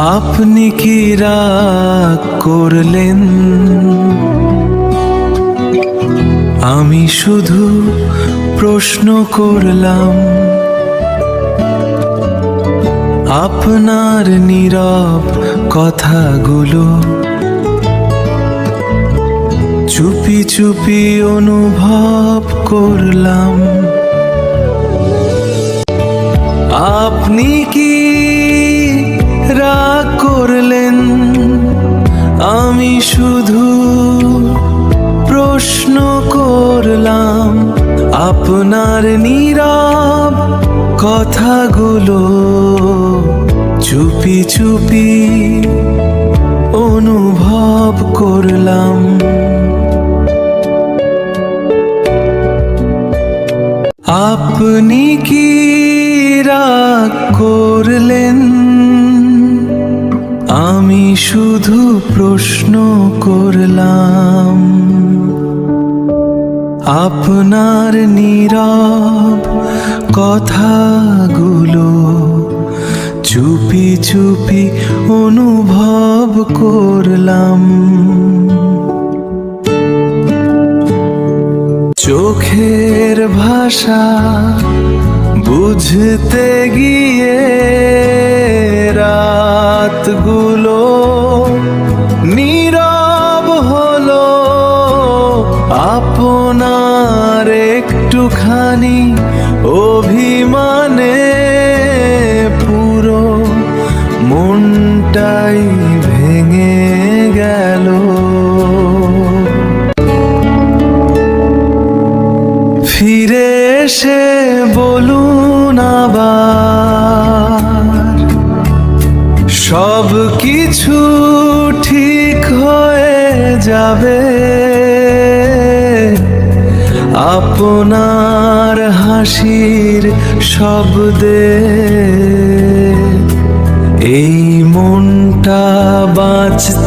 আপনি কি রাগ করলেন? আমি শুধু প্রশ্ন করলাম। আপনার নীরব কথাগুলো চুপি চুপি অনুভব করলাম। আপনি কি রাগ করলেন? আমি শুধু প্রশ্ন করলাম। আপনার নীরব কথাগুলো চুপি চুপি অনুভব করলাম। আপনি কি রাগ করলেন? আমি শুধু প্রশ্ন করলাম। আপনার নীরব কথাগুলো চুপি চুপি অনুভব করলাম। চোখের ভাষা বুঝতে গিয়ে রাতগুলো নীরব হলো। আপনার একটুখানি অভিমানে পুরো মনটাই ভেঙে গেল। ফিরে এসে বলুন আবার, সব কিছু ঠিক হয়ে যাবে। আপনার হাসির শব্দে এই মনটা বাঁচতে